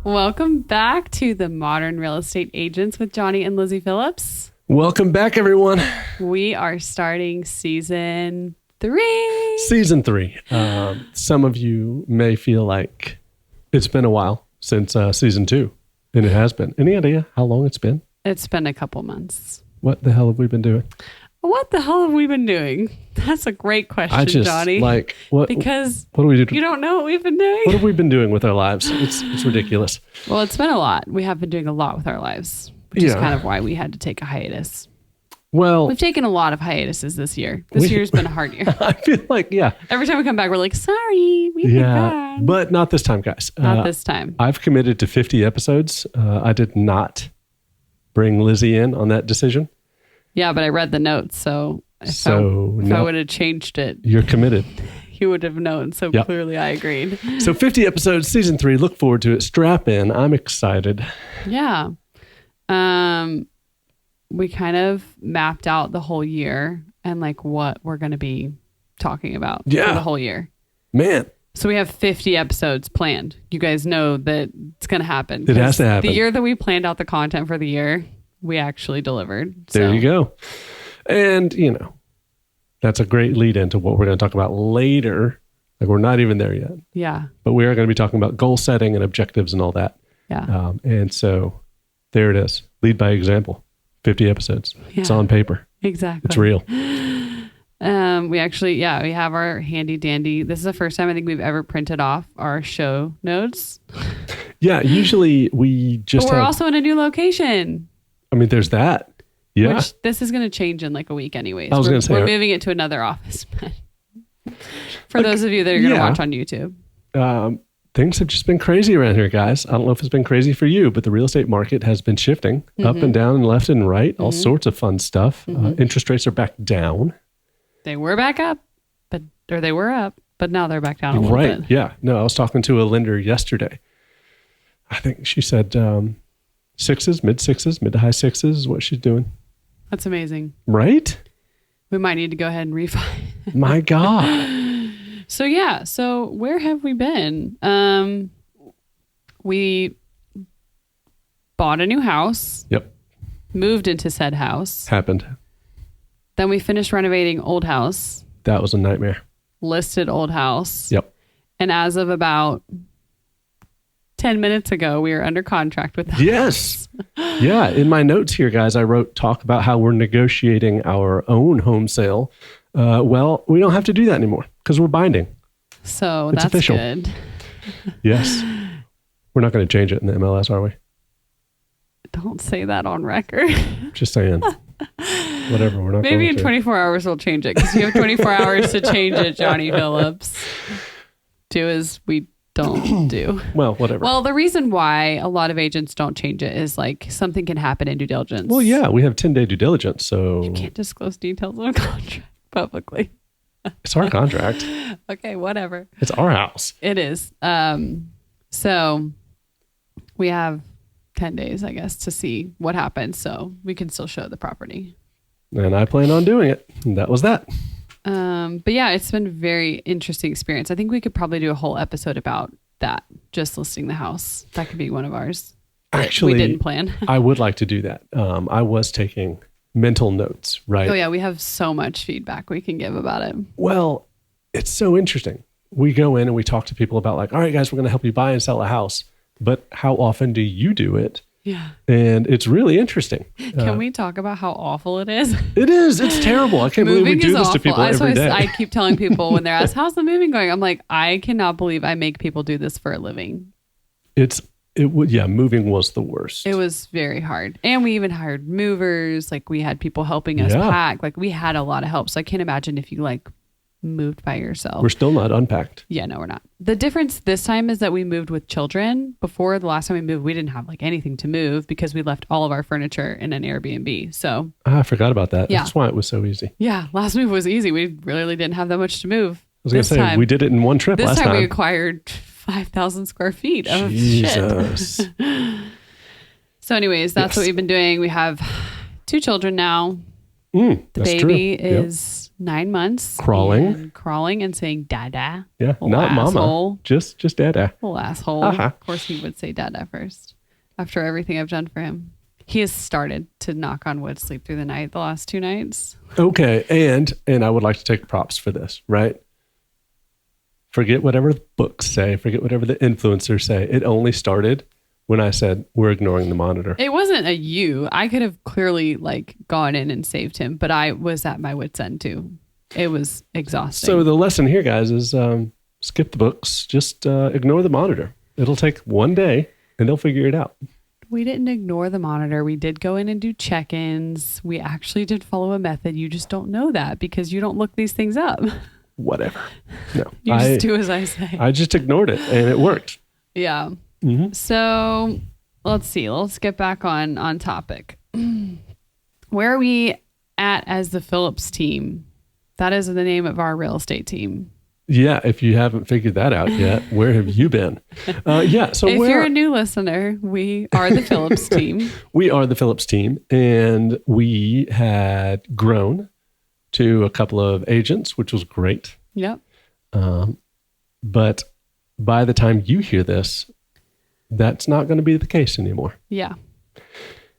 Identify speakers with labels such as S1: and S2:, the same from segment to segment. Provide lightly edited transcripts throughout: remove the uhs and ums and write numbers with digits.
S1: Welcome back to the Modern Real Estate Agents with Johnny and Lizzie Phillips.
S2: Welcome back, everyone.
S1: We are starting season 3.
S2: Season 3. Some of you may feel like it's been a while since season 2, and it has been. Any idea how long it's been?
S1: It's been a couple months.
S2: What the hell have we been doing?
S1: What the hell have we been doing? That's a great question, Johnny.
S2: What do we do?
S1: You don't know what we've been doing?
S2: What have we been doing with our lives? It's ridiculous.
S1: Well, it's been a lot. We have been doing a lot with our lives, which is kind of why we had to take a hiatus.
S2: Well,
S1: we've taken a lot of hiatuses this year. This year's been a hard year.
S2: I feel like,
S1: every time we come back, we're like, sorry, we forgot.
S2: But not this time, guys.
S1: Not this time.
S2: I've committed to 50 episodes. I did not bring Lizzie in on that decision.
S1: Yeah, but I read the notes, so if I would have changed it,
S2: you're committed.
S1: You would have known. So clearly, I agreed.
S2: So 50 episodes, season 3. Look forward to it. Strap in. I'm excited.
S1: Yeah. We kind of mapped out the whole year and like what we're going to be talking about for the whole year.
S2: Man.
S1: So we have 50 episodes planned. You guys know that it's going to happen.
S2: It has to happen.
S1: The year that we planned out the content for the year, we actually delivered.
S2: There you go. And, that's a great lead into what we're going to talk about later. Like, we're not even there yet.
S1: Yeah.
S2: But we are going to be talking about goal setting and objectives and all that.
S1: Yeah.
S2: And so there it is. Lead by example. 50 episodes. Yeah. It's on paper.
S1: Exactly.
S2: It's real.
S1: We actually, we have our handy dandy. This is the first time I think we've ever printed off our show notes.
S2: Yeah. Usually we just
S1: But we're also in a new location.
S2: I mean, there's that. Yeah.
S1: Which this is going to change in like a week anyways.
S2: I was going to say.
S1: We're moving it to another office. For those of you that are going to watch on YouTube.
S2: Things have just been crazy around here, guys. I don't know if it's been crazy for you, but the real estate market has been shifting up and down and left and right. All sorts of fun stuff. Interest rates are back down.
S1: They were back up, but now they're back down a little bit.
S2: Right. Yeah. No, I was talking to a lender yesterday. I think she said 6s, mid 6s, mid to high 6s is what she's doing.
S1: That's amazing.
S2: Right?
S1: We might need to go ahead and refi.
S2: My God.
S1: So where have we been? We bought a new house.
S2: Yep.
S1: Moved into said house.
S2: Happened.
S1: Then we finished renovating old house.
S2: That was a nightmare.
S1: Listed old house.
S2: Yep.
S1: And as of about 10 minutes ago, we were under contract with the
S2: Yes. Yeah. In my notes here, guys, I wrote talk about how we're negotiating our own home sale. Well, we don't have to do that anymore because we're binding.
S1: So
S2: it's
S1: that's
S2: official.
S1: Good.
S2: Yes. We're not going to change it in the MLS, are we?
S1: Don't say that on record.
S2: Just saying. Whatever. We're not
S1: Maybe
S2: going
S1: in 24 hours we'll change it because you have 24 hours to change it, Johnny Phillips. Do as we don't do.
S2: Well, whatever.
S1: Well, the reason why a lot of agents don't change it is like something can happen in due diligence.
S2: Well, yeah, we have 10-day due diligence, so
S1: you can't disclose details of a contract publicly.
S2: It's our contract.
S1: Okay, whatever.
S2: It's our house.
S1: It is. So we have 10 days, I guess, to see what happens, so we can still show the property.
S2: And I plan on doing it. And that was that.
S1: But yeah, it's been a very interesting experience. I think we could probably do a whole episode about that, just listing the house. That could be one of ours.
S2: Actually,
S1: we didn't plan.
S2: I would like to do that. I was taking mental notes, right?
S1: Oh yeah, we have so much feedback we can give about it.
S2: Well, it's so interesting. We go in and we talk to people about like, all right, guys, we're going to help you buy and sell a house. But how often do you do it?
S1: Yeah.
S2: And it's really interesting.
S1: Can we talk about how awful it is?
S2: It is. It's terrible. I can't believe we do this to people every day.
S1: I keep telling people when they're asked, how's the moving going? I'm like, I cannot believe I make people do this for a living.
S2: Moving was the worst.
S1: It was very hard. And we even hired movers. Like we had people helping us pack. Like we had a lot of help. So I can't imagine if you like moved by yourself.
S2: We're still not unpacked.
S1: Yeah, no, we're not. The difference this time is that we moved with children. Before, the last time we moved, we didn't have like anything to move because we left all of our furniture in an Airbnb. So
S2: I forgot about that.
S1: Yeah.
S2: That's why it was so easy.
S1: Yeah, last move was easy. We really didn't have that much to move.
S2: I was going to say, we did it in one trip last time.
S1: This time we acquired 5,000 square feet of
S2: Jesus.
S1: shit. So anyways, that's what we've been doing. We have 2 children now.
S2: The
S1: baby is 9 months.
S2: Crawling
S1: and saying dada.
S2: Yeah,
S1: Little
S2: not
S1: asshole.
S2: mama. Just dada.
S1: Little asshole.
S2: Uh-huh.
S1: Of course he would say dada first after everything I've done for him. He has started to, knock on wood, sleep through the night the last 2 nights.
S2: Okay, and I would like to take props for this, right? Forget whatever the books say, forget whatever the influencers say. It only started when I said we're ignoring the monitor.
S1: It wasn't a you. I could have clearly gone in and saved him, but I was at my wit's end too. It was exhausting.
S2: So the lesson here, guys, is skip the books. Just ignore the monitor. It'll take one day, and they'll figure it out.
S1: We didn't ignore the monitor. We did go in and do check-ins. We actually did follow a method. You just don't know that because you don't look these things up.
S2: Whatever. No.
S1: You just do as I say.
S2: I just ignored it, and it worked.
S1: Yeah.
S2: Mm-hmm.
S1: So let's see. Let's get back on topic. Where are we at as the Phillips team? That is the name of our real estate team.
S2: Yeah, if you haven't figured that out yet, where have you been? So
S1: if you're a new listener, we are the Phillips team.
S2: We are the Phillips team, and we had grown to a couple of agents, which was great.
S1: Yep.
S2: But by the time you hear this, that's not going to be the case anymore.
S1: Yeah.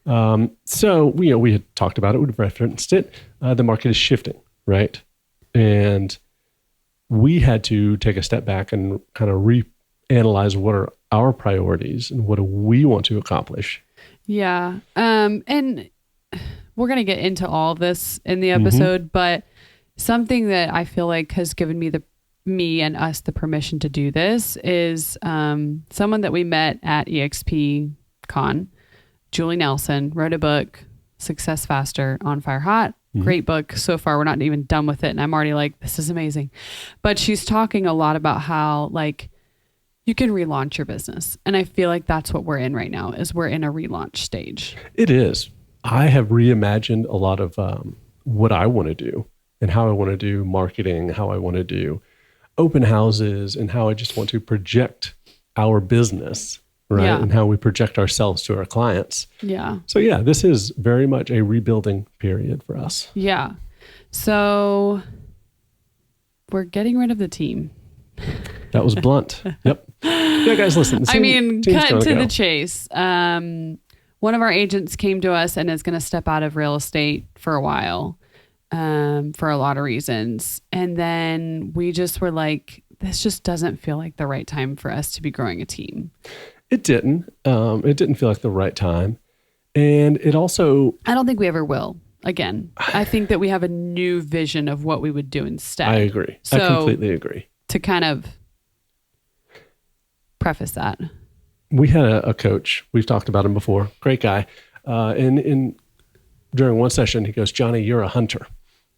S2: So we had talked about it, we'd referenced it. The market is shifting, right? And we had to take a step back and kind of reanalyze what are our priorities and what do we want to accomplish.
S1: Yeah. And we're going to get into all of this in the episode, but something that I feel like has given me and us the permission to do this is someone that we met at EXP Con, Julie Nelson, wrote a book, Success Faster, On Fire Hot. Great book so far. We're not even done with it. And I'm already like, this is amazing. But she's talking a lot about how you can relaunch your business. And I feel like that's what we're in right now is we're in a relaunch stage.
S2: It is. I have reimagined a lot of what I want to do and how I want to do marketing, how I want to do open houses, and how I just want to project our business, right?
S1: Yeah.
S2: And how we project ourselves to our clients.
S1: Yeah.
S2: So yeah, this is very much a rebuilding period for us.
S1: Yeah. So we're getting rid of the team.
S2: That was blunt. Yep. Yeah, guys, listen.
S1: Cut to the chase. One of our agents came to us and is going to step out of real estate for a while, for a lot of reasons. And then we just were like, this just doesn't feel like the right time for us to be growing a team.
S2: It didn't. It didn't feel like the right time. And it also...
S1: I don't think we ever will. Again, I think that we have a new vision of what we would do instead.
S2: I agree.
S1: So,
S2: I completely agree.
S1: To kind of preface that.
S2: We had a coach. We've talked about him before. Great guy. And during one session, he goes, Johnny, you're a hunter.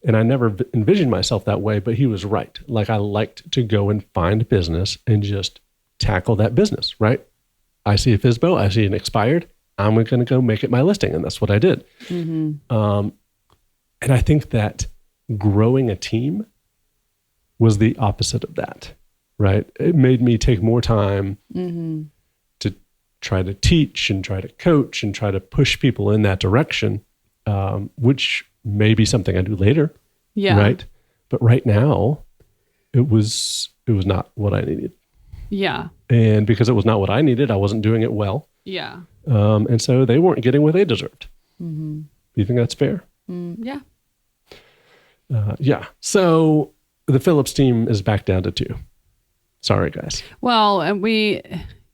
S2: And I never envisioned myself that way, but he was right. Like I liked to go and find business and just tackle that business, right? I see a FSBO, I see an expired, I'm going to go make it my listing. And that's what I did. And I think that growing a team was the opposite of that, right? It made me take more time to try to teach and try to coach and try to push people in that direction, which may be something I do later.
S1: Yeah.
S2: Right. But right now it was not what I needed.
S1: Yeah.
S2: And because it was not what I needed, I wasn't doing it well.
S1: Yeah.
S2: And so they weren't getting what they deserved. Do you think that's fair?
S1: Yeah.
S2: Yeah. So the Phillips team is back down to 2. Sorry, guys.
S1: Well, and we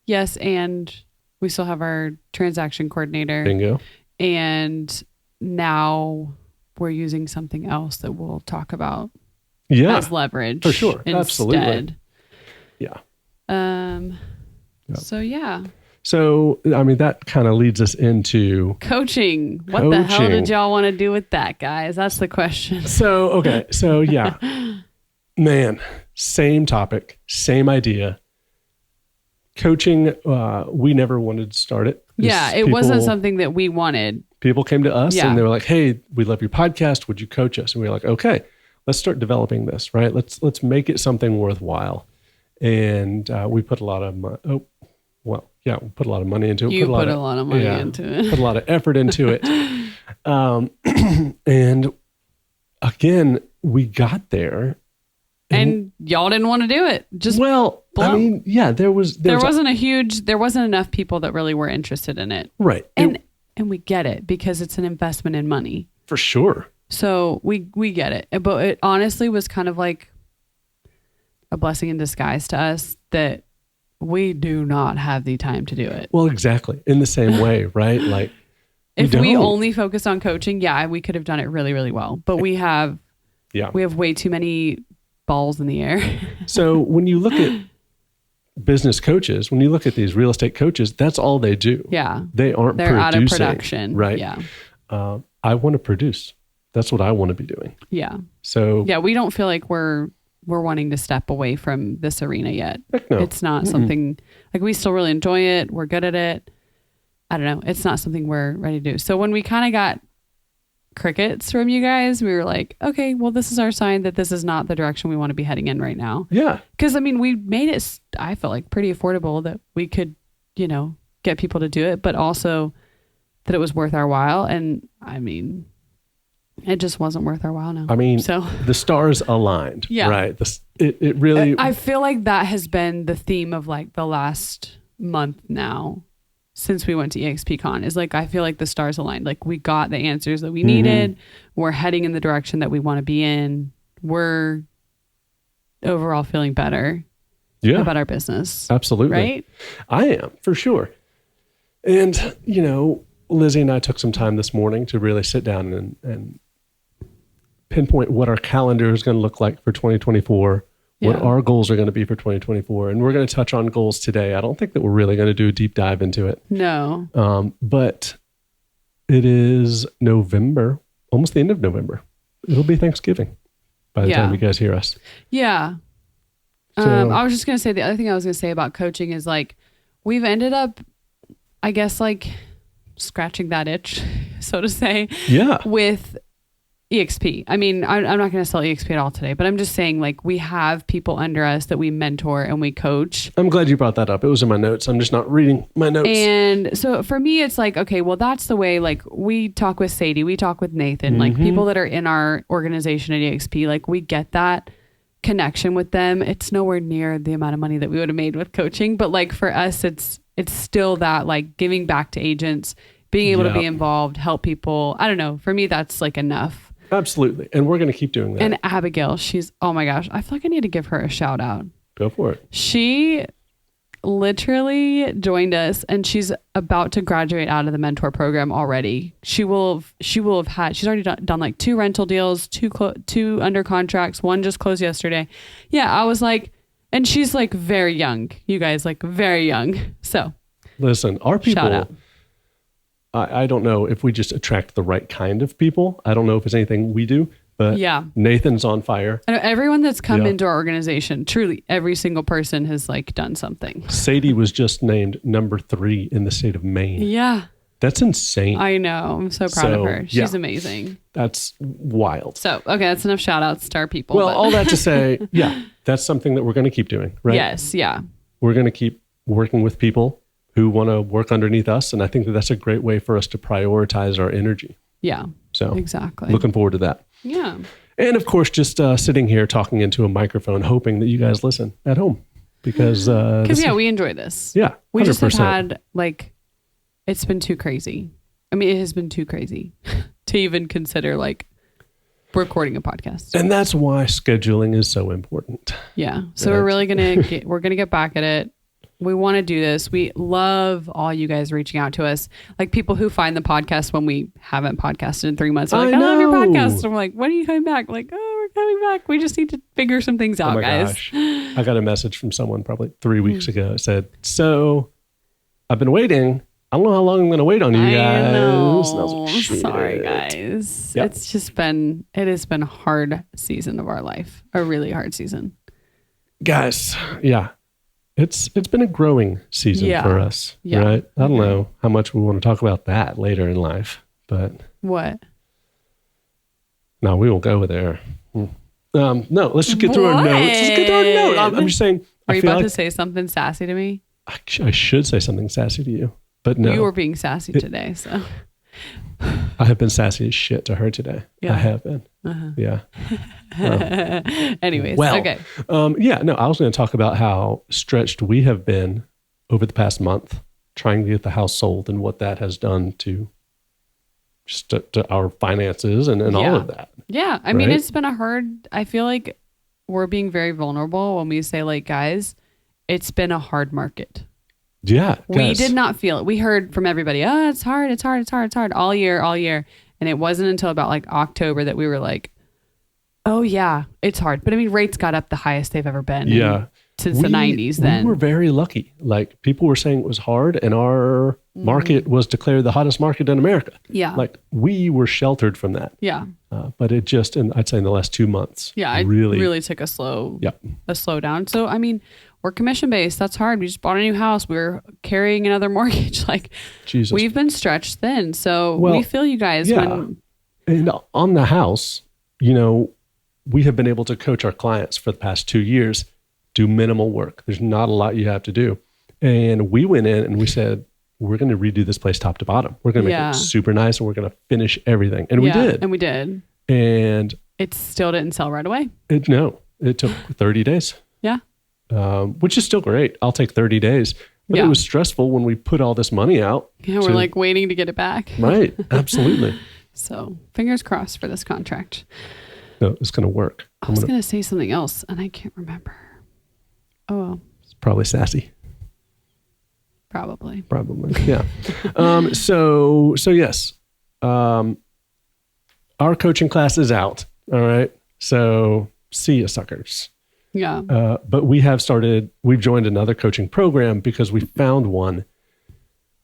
S1: still have our transaction coordinator.
S2: Bingo.
S1: And now we're using something else that we'll talk about as leverage.
S2: For sure.
S1: Instead.
S2: Absolutely. Yeah.
S1: So yeah.
S2: So, I mean, that kind of leads us into
S1: coaching. What the hell did y'all want to do with that, guys? That's the question.
S2: So, okay. So yeah, man, same topic, same idea. Coaching, we never wanted to start it.
S1: Yeah. It wasn't something that we wanted.
S2: People came to us and they were like, hey, we love your podcast. Would you coach us? And we were like, okay, let's start developing this, right? Let's make it something worthwhile. And we put a lot of we put a lot of money into it.
S1: You put a lot of money into it.
S2: Put a lot of effort into it. And again, we got there.
S1: And y'all didn't want to do it. Just
S2: well,
S1: blow.
S2: I mean, yeah, there wasn't
S1: enough people that really were interested in it.
S2: Right.
S1: And we get it because it's an investment in money.
S2: For sure.
S1: So we get it. But it honestly was kind of like a blessing in disguise to us that we do not have the time to do it.
S2: Well, exactly. In the same way, right? Like
S1: if we only focused on coaching, we could have done it really, really well. But we have way too many balls in the air.
S2: So when you look at business coaches, when you look at these real estate coaches, that's all they do.
S1: Yeah.
S2: They're
S1: out of production.
S2: Right.
S1: Yeah.
S2: I want to produce. That's what I want to be doing.
S1: Yeah.
S2: So
S1: yeah, we don't feel like we're wanting to step away from this arena yet.
S2: Heck no.
S1: It's not something like we still really enjoy it. We're good at it. I don't know. It's not something we're ready to do. So when we kind of got crickets from you guys, we were like, okay, well, this is our sign that this is not the direction we want to be heading in right now.
S2: Yeah.
S1: Because I mean, we made it, I felt like pretty affordable that we could, get people to do it, but also that it was worth our while. And I mean, it just wasn't worth our while now.
S2: I mean, so the stars aligned, right? It really,
S1: I feel like that has been the theme of like the last month now since we went to EXPCon is like, I feel like the stars aligned. Like we got the answers that we needed. We're heading in the direction that we want to be in. We're overall feeling better about our business.
S2: Absolutely.
S1: Right?
S2: I am, for sure. And, Lizzie and I took some time this morning to really sit down and pinpoint what our calendar is going to look like for 2024, what our goals are going to be for 2024. And we're going to touch on goals today. I don't think that we're really going to do a deep dive into it.
S1: No.
S2: But it is November, almost the end of November. It'll be Thanksgiving by the time you guys hear us.
S1: Yeah. So, I was just going to say, the other thing I was going to say about coaching is like, we've ended up, I guess, like scratching that itch, so to say, with EXP. I mean, I'm not going to sell EXP at all today, but I'm just saying like we have people under us that we mentor and we coach.
S2: I'm glad you brought that up. It was in my notes. I'm just not reading my notes.
S1: And so for me, it's like, okay, well, that's the way, like we talk with Sadie, we talk with Nathan, like people that are in our organization at EXP, like we get that connection with them. It's nowhere near the amount of money that we would have made with coaching, but like for us, it's still that like giving back to agents, being able to be involved, help people. I don't know. For me, that's like enough.
S2: Absolutely. And we're going to keep doing that.
S1: And Abigail, oh my gosh, I feel like I need to give her a shout out.
S2: Go for it.
S1: She literally joined us and she's about to graduate out of the mentor program already. She will have had, she's already done like 2 rental deals, 2 under contracts, 1 just closed yesterday. Yeah. I was like, and she's like very young, you guys, like very young. So
S2: listen, our people,
S1: shout out.
S2: I don't know if we just attract the right kind of people. I don't know if it's anything we do, but Nathan's on fire.
S1: I know everyone that's come into our organization, truly every single person has like done something.
S2: Sadie was just named number 3 in the state of Maine.
S1: Yeah.
S2: That's insane.
S1: I know. I'm so proud of her. She's amazing.
S2: That's wild.
S1: So, okay, that's enough shout outs to our people.
S2: Well, all that to say, that's something that we're going to keep doing, right?
S1: Yes. Yeah.
S2: We're going to keep working with people who want to work underneath us. And I think that that's a great way for us to prioritize our energy.
S1: Yeah.
S2: So
S1: exactly.
S2: Looking forward to that.
S1: Yeah.
S2: And of course, just sitting here talking into a microphone, hoping that you guys listen at home because
S1: we enjoy this.
S2: Yeah. 100%.
S1: We just have had like, it's been too crazy. I mean, it has been too crazy to even consider like recording a podcast.
S2: And that's why scheduling is so important.
S1: Yeah. So we're really going to get back at it. We want to do this. We love all you guys reaching out to us. Like people who find the podcast when we haven't podcasted in 3 months. They're like, I love your podcast. And I'm like, when are you coming back? Like, we're coming back. We just need to figure some things out, guys. Gosh.
S2: I got a message from someone probably 3 weeks ago. It said, so I've been waiting. I don't know how long I'm going to wait on you guys.
S1: I know. Sorry, guys. Yep. It has been a hard season of our life. A really hard season.
S2: Guys, It's been a growing season for us, right? I don't know how much we want to talk about that later in life, but...
S1: What?
S2: No, we won't go there. No, let's just get through our notes. Let's get through our note. I'm just saying...
S1: Are you about to say something sassy to me?
S2: I should say something sassy to you, but no.
S1: You were being sassy today, so...
S2: I have been sassy as shit to her today.
S1: Yeah.
S2: I have been. Yeah.
S1: Anyways,
S2: Well,
S1: okay.
S2: Yeah, no, I was going to talk about how stretched we have been over the past month trying to get the house sold and what that has done to just to our finances and all of that.
S1: Yeah. I mean,
S2: right?
S1: it's been I feel like we're being very vulnerable when we say, like, guys, it's been a hard market.
S2: Yeah.
S1: We did not feel it. We heard from everybody, oh, it's hard all year. And it wasn't until about like October that we were like, oh yeah, it's hard. But I mean, rates got up the highest they've ever been.
S2: Yeah.
S1: Since the 90s then.
S2: We were very lucky. Like, people were saying it was hard, and our market was declared the hottest market in America.
S1: Yeah.
S2: Like, we were sheltered from that.
S1: Yeah.
S2: But it just, I'd say in the last 2 months.
S1: Yeah. It really took a slowdown. So, I mean, we're commission based. That's hard. We just bought a new house. We're carrying another mortgage. Like,
S2: Jesus.
S1: We've been stretched thin. So we feel you guys.
S2: Yeah. And on the house, you know, we have been able to coach our clients for the past 2 years, do minimal work. There's not a lot you have to do. And we went in and we said, we're going to redo this place top to bottom. We're going to make it super nice, and we're going to finish everything. And we did.
S1: And we did.
S2: And
S1: it still didn't sell right away.
S2: It took 30 days.
S1: Yeah.
S2: Which is still great. I'll take 30 days. But it was stressful when we put all this money out.
S1: Yeah, we're like waiting to get it back.
S2: Right. Absolutely.
S1: So fingers crossed for this contract.
S2: No, it's going to work.
S1: I was going to say something else and I can't remember. Oh, well.
S2: It's probably sassy.
S1: Probably.
S2: Yeah. So yes. Our coaching class is out. All right. So see ya, suckers.
S1: Yeah.
S2: But we've joined another coaching program because we found one,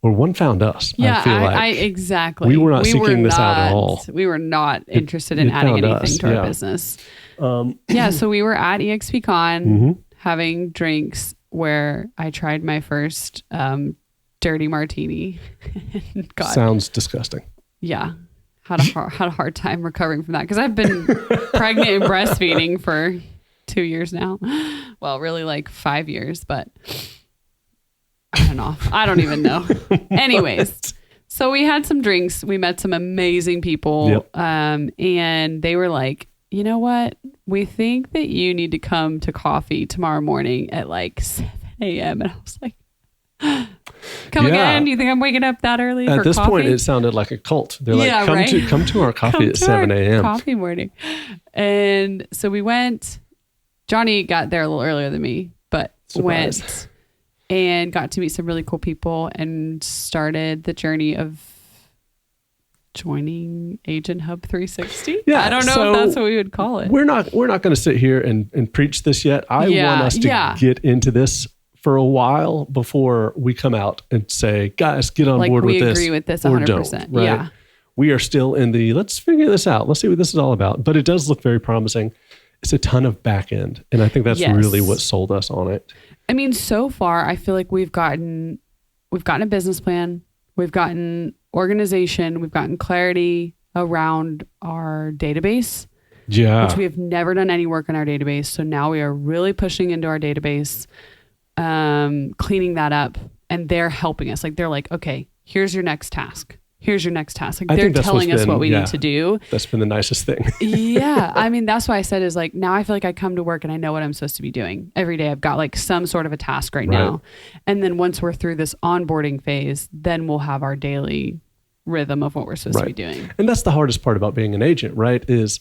S2: or one found us.
S1: Yeah,
S2: I feel like
S1: exactly.
S2: We were not seeking this out at all.
S1: We were not interested in adding anything to our business. So we were at EXPCon having drinks where I tried my first dirty martini.
S2: Sounds disgusting.
S1: Yeah. Had a hard time recovering from that because I've been pregnant and breastfeeding for 2 years now. Well, really like 5 years, but I don't know. I don't even know. Anyways, so we had some drinks. We met some amazing people. Yep. And they were like, you know what? We think that you need to come to coffee tomorrow morning at like 7 a.m. And I was like, come again? Do you think I'm waking up that early for coffee?
S2: At this point, it sounded like a cult. They're like, come to our coffee at 7 a.m.
S1: Coffee morning. And so we went. Johnny got there a little earlier than me, but went and got to meet some really cool people and started the journey of joining Agent Hub 360. Yeah, I don't know if that's what we would call it.
S2: We're not going to sit here and preach this yet. I want us to get into this for a while before we come out and say, guys, get on board with this.
S1: We agree with this 100%.
S2: Right? Yeah. We are still in let's figure this out. Let's see what this is all about. But it does look very promising. It's a ton of back end. And I think that's really what sold us on it.
S1: I mean, so far, I feel like we've gotten a business plan. We've gotten organization. We've gotten clarity around our database.
S2: Yeah.
S1: Which we have never done any work on our database. So now we are really pushing into our database, cleaning that up. And they're helping us. Like, they're like, okay, here's your next task. Here's your next task. Like, they're telling us what we need to do.
S2: That's been the nicest thing.
S1: Yeah. I mean, that's why I said is like, now I feel like I come to work and I know what I'm supposed to be doing every day. I've got like some sort of a task right now. And then once we're through this onboarding phase, then we'll have our daily rhythm of what we're supposed to be doing.
S2: And that's the hardest part about being an agent, right? Is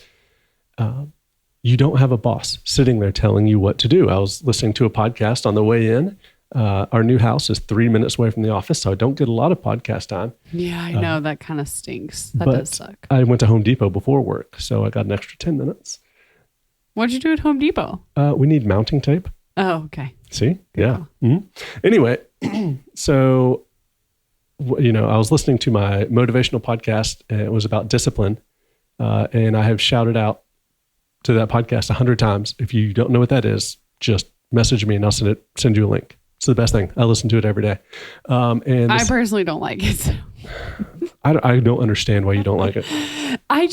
S2: you don't have a boss sitting there telling you what to do. I was listening to a podcast on the way in. Our new house is 3 minutes away from the office, so I don't get a lot of podcast time.
S1: Yeah, I know. That kind of stinks. That does suck.
S2: I went to Home Depot before work, so I got an extra 10 minutes.
S1: What'd you do at Home Depot?
S2: We need mounting tape.
S1: Oh, okay.
S2: See? Yeah. Mm-hmm. Anyway, so, I was listening to my motivational podcast, and it was about discipline. And I have shouted out to that podcast 100 times. If you don't know what that is, just message me and I'll send you a link. It's the best thing. I listen to it every day. And
S1: I personally don't like it. So.
S2: I don't understand why you don't like it.
S1: I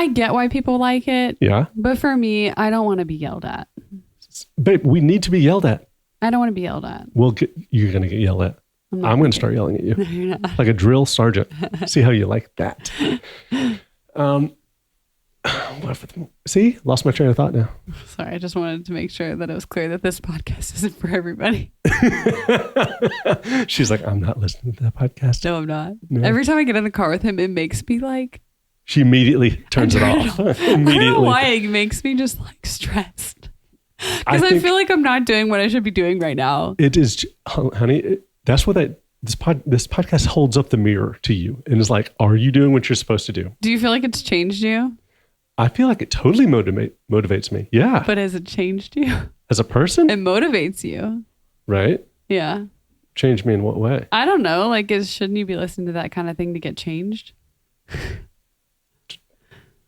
S1: get why people like it.
S2: Yeah.
S1: But for me, I don't want to be yelled at.
S2: Babe, we need to be yelled at.
S1: I don't want to be yelled at.
S2: You're going to get yelled at. I'm going to start yelling at you.
S1: No, you're not.
S2: Like a drill sergeant. See how you like that. See, lost my train of thought now.
S1: Sorry, I just wanted to make sure that it was clear that this podcast isn't for everybody.
S2: She's like, I'm not listening to that podcast.
S1: No, I'm not.
S2: No.
S1: Every time I get in the car with him, it makes me like...
S2: She immediately turns it off.
S1: I don't know why it makes me just like stressed. Because I feel like I'm not doing what I should be doing right now.
S2: It is, honey, that's what this podcast holds up the mirror to you and is like, are you doing what you're supposed to do?
S1: Do you feel like it's changed you?
S2: I feel like it totally motivates me. Yeah.
S1: But has it changed you?
S2: As a person?
S1: It motivates you.
S2: Right?
S1: Yeah.
S2: Change me in what way?
S1: I don't know. Like, shouldn't you be listening to that kind of thing to get changed?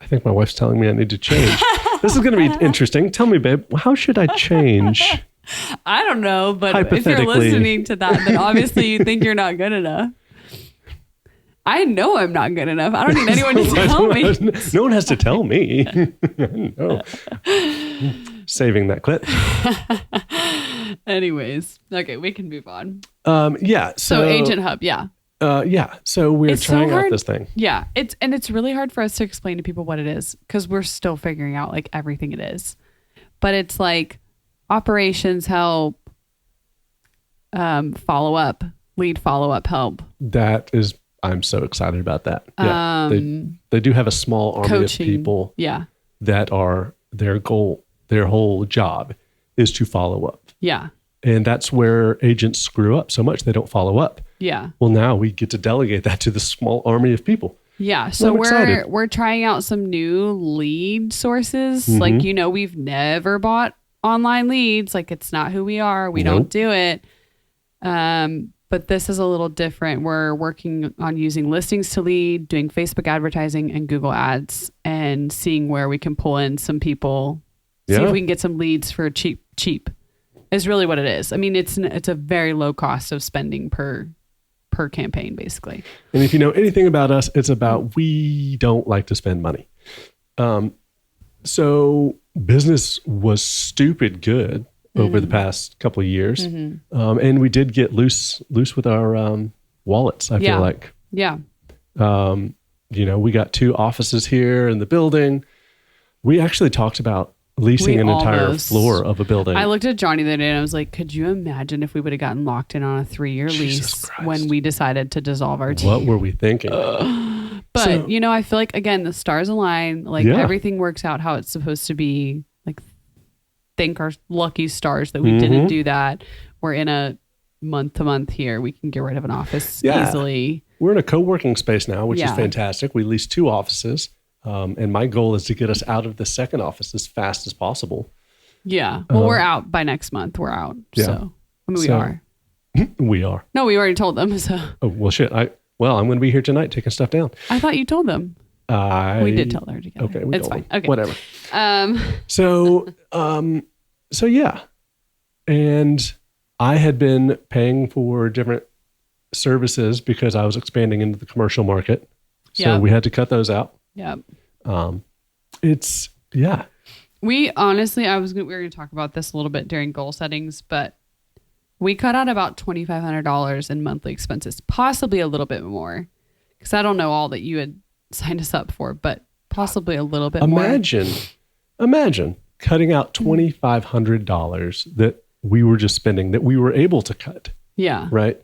S2: I think my wife's telling me I need to change. This is going to be interesting. Tell me, babe, how should I change?
S1: I don't know, but if you're listening to that, then obviously you think you're not good enough. I know I'm not good enough. I don't need anyone to tell me.
S2: No one has to tell me. No. Saving that clip.
S1: Anyways, okay, we can move on.
S2: Yeah.
S1: So Agent Hub, yeah.
S2: Yeah. So we're trying out this thing.
S1: Yeah. It's really hard for us to explain to people what it is because we're still figuring out like everything it is. But it's like operations help, lead follow-up help.
S2: That is, I'm so excited about that. Yeah. They do have a small army
S1: coaching,
S2: of people that are their goal, their whole job is to follow up.
S1: Yeah.
S2: And that's where agents screw up so much. They don't follow up.
S1: Yeah.
S2: Well, now we get to delegate that to the small army of people.
S1: Yeah. So we're trying out some new lead sources.
S2: Mm-hmm.
S1: Like, we've never bought online leads. Like, it's not who we are. We don't do it. But this is a little different. We're working on using listings to lead, doing Facebook advertising and Google ads, and seeing where we can pull in some people. See if we can get some leads for cheap. Is really what it is. I mean, it's a very low cost of spending per campaign, basically.
S2: And if you know anything about us, it's about we don't like to spend money. So business was stupid good over the past couple of years. Mm-hmm. And we did get loose with our wallets, I feel like.
S1: Yeah.
S2: We got 2 offices here in the building. We actually talked about leasing an entire floor of a building.
S1: I looked at Johnny the other day and I was like, could you imagine if we would have gotten locked in on a 3-year lease when we decided to dissolve our team?
S2: What were we thinking?
S1: But, I feel like, again, the stars align. Like, everything works out how it's supposed to be. Like, thank our lucky stars that we didn't do that. We're in a month-to-month here. We can get rid of an office easily.
S2: We're in a co-working space now, which is fantastic. We leased 2 offices. And my goal is to get us out of the second office as fast as possible.
S1: Yeah. Well, we're out by next month. We're out. Yeah. So, we are.
S2: We are.
S1: No, we already told them. So.
S2: Oh, well, shit. I'm going to be here tonight taking stuff down.
S1: I thought you told them. We did tell her together.
S2: Okay.
S1: It's fine. Okay.
S2: Whatever. So yeah. And I had been paying for different services because I was expanding into the commercial market. So we had to cut those out.
S1: Yep. We honestly, we were going to talk about this a little bit during goal settings, but we cut out about $2,500 in monthly expenses, possibly a little bit more, because I don't know all that you had signed us up for, but possibly a little bit more.
S2: Imagine cutting out $2,500 that we were just spending, that we were able to cut.
S1: Yeah.
S2: Right.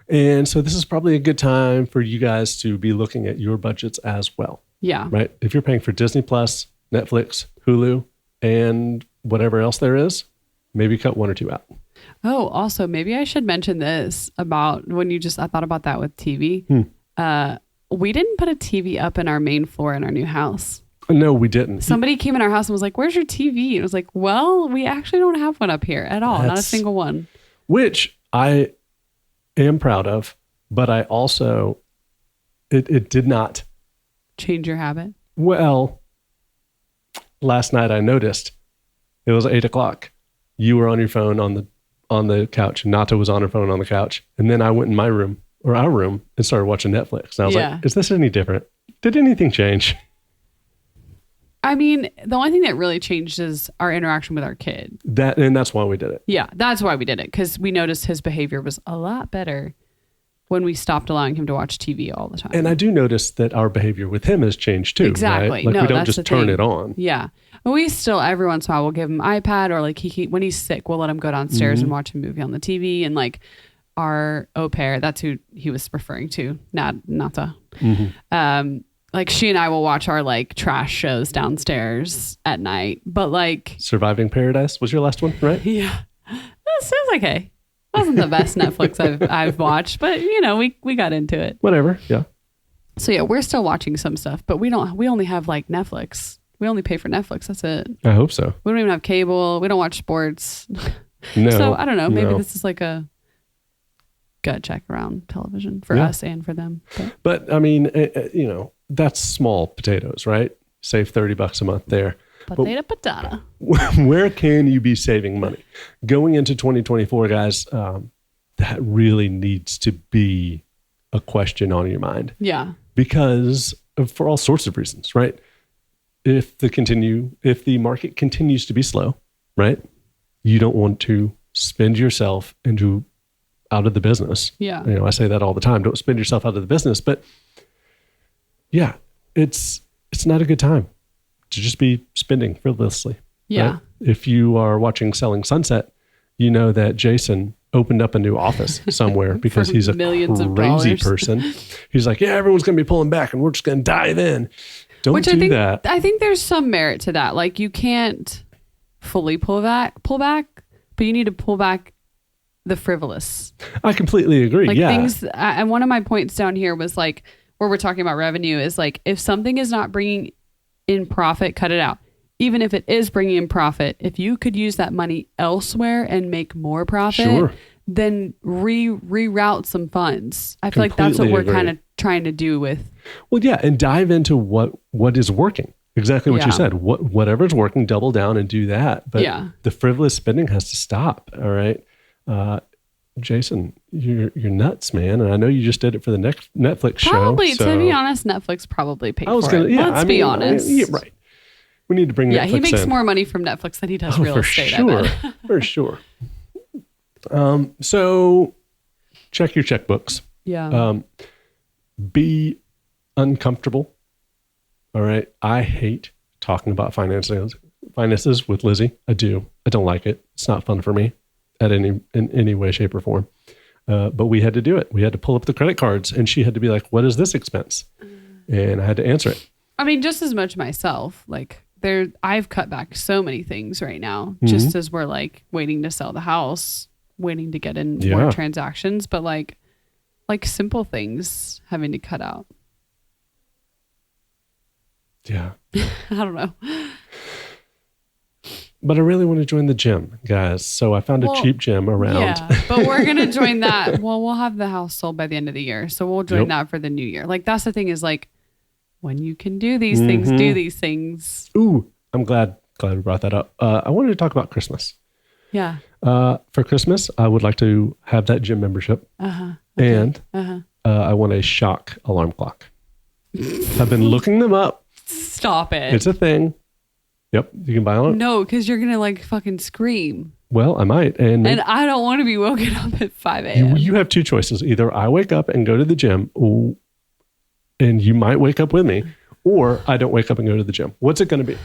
S2: And so this is probably a good time for you guys to be looking at your budgets as well.
S1: Yeah.
S2: Right. If you're paying for Disney Plus, Netflix, Hulu, and whatever else there is, maybe cut 1 or 2 out.
S1: Oh, also, maybe I should mention this about I thought about that with TV. We didn't put a TV up in our main floor in our new house.
S2: No, we didn't.
S1: Somebody came in our house and was like, where's your TV? And it was like, well, we actually don't have one up here at all. Not a single one.
S2: Which I am proud of, but I also, it did not
S1: change your habit.
S2: Well, last night I noticed it was 8:00. You were on your phone on the couch. Nata was on her phone on the couch. And then I went in my room or our room and started watching Netflix. And I was like, is this any different? Did anything change?
S1: I mean, the only thing that really changed is our interaction with our kid.
S2: And that's why we did it.
S1: Yeah, that's why we did it. Because we noticed his behavior was a lot better when we stopped allowing him to watch TV all the time.
S2: And I do notice that our behavior with him has changed too.
S1: Exactly.
S2: Right? Like
S1: No,
S2: we don't
S1: that's
S2: just
S1: the
S2: turn
S1: thing.
S2: it on.
S1: Yeah. But we still, every once in a while, we'll give him iPad, or like when he's sick, we'll let him go downstairs and watch a movie on the TV. And like our au pair, that's who he was referring to, Nata. Like she and I will watch our like trash shows downstairs at night. But like,
S2: Surviving Paradise was your last one, right?
S1: yeah, it was okay. Wasn't the best Netflix I've watched, but you know, we got into it.
S2: Whatever. Yeah.
S1: So yeah, we're still watching some stuff, but we only have like Netflix. We only pay for Netflix. That's it.
S2: I hope so.
S1: We don't even have cable. We don't watch sports.
S2: No.
S1: So I don't know. Maybe
S2: no.
S1: this is like a gut check around television for us and for them.
S2: But I mean, you know, that's small potatoes, right? Save $30 a month there.
S1: Potato.
S2: Where can you be saving money? Going into 2024, guys, that really needs to be a question on your mind.
S1: Yeah.
S2: Because for all sorts of reasons, right? If the market continues to be slow, right? You don't want to spend yourself out of the business.
S1: Yeah.
S2: You know, I say that all the time. Don't spend yourself out of the business. But yeah, it's not a good time to just be spending frivolously.
S1: Yeah.
S2: Right? If you are watching Selling Sunset, you know that Jason opened up a new office somewhere because he's a
S1: millions of
S2: crazy
S1: dollars.
S2: person. He's like, yeah, everyone's going to be pulling back and we're just going to dive in. Don't do
S1: I think,
S2: that.
S1: I think there's some merit to that. Like you can't fully pull back, but you need to pull back the frivolous.
S2: I completely agree.
S1: Like
S2: yeah.
S1: things, and one of my points down here was like, where we're talking about revenue is like, if something is not bringing in profit, cut it out. Even if it is bringing in profit, if you could use that money elsewhere and make more profit,
S2: Sure.
S1: then reroute some funds. I feel like that's what
S2: Completely
S1: we're
S2: agree.
S1: kind of trying to do with.
S2: Well, yeah, and dive into what is working. Exactly what you
S1: Yeah.
S2: said. Whatever's working, double down and do that. But
S1: Yeah.
S2: the frivolous spending has to stop. All right, Jason, you're nuts, man. And I know you just did it for the next Netflix
S1: Probably,
S2: show.
S1: to be honest, Netflix probably paid
S2: I was
S1: for
S2: gonna,
S1: it.
S2: yeah.
S1: Let's be honest.
S2: yeah, right. We need to bring
S1: Yeah,
S2: Netflix
S1: he makes
S2: in.
S1: more money from Netflix than he does real
S2: for
S1: estate.
S2: sure,
S1: I bet.
S2: for sure. So check your checkbooks.
S1: Yeah.
S2: Be uncomfortable. All right. I hate talking about finances with Lizzie. I do. I don't like it. It's not fun for me in any way, shape, or form. But we had to do it. We had to pull up the credit cards, and she had to be like, "What is this expense?" And I had to answer it.
S1: I mean, just as much myself. Like I've cut back so many things right now, just as we're like waiting to sell the house, waiting to get in more transactions, but like simple things having to cut out.
S2: Yeah.
S1: I don't know.
S2: But I really want to join the gym, guys. So I found a cheap gym around.
S1: Yeah, but we're going to join that. Well, we'll have the house sold by the end of the year. So we'll join that for the new year. Like that's the thing is like when you can do these things, do these things.
S2: Ooh, I'm glad we brought that up. I wanted to talk about Christmas.
S1: Yeah.
S2: For Christmas, I would like to have that gym membership. And I want a shock alarm clock. I've been looking them up.
S1: Stop it.
S2: It's a thing. Yep, you can buy one.
S1: No, because you're going to like fucking scream.
S2: Well, I might. And
S1: I don't want to be woken up at 5 a.m.
S2: you have two choices. Either I wake up and go to the gym, and you might wake up with me, or I don't wake up and go to the gym. What's it going to be?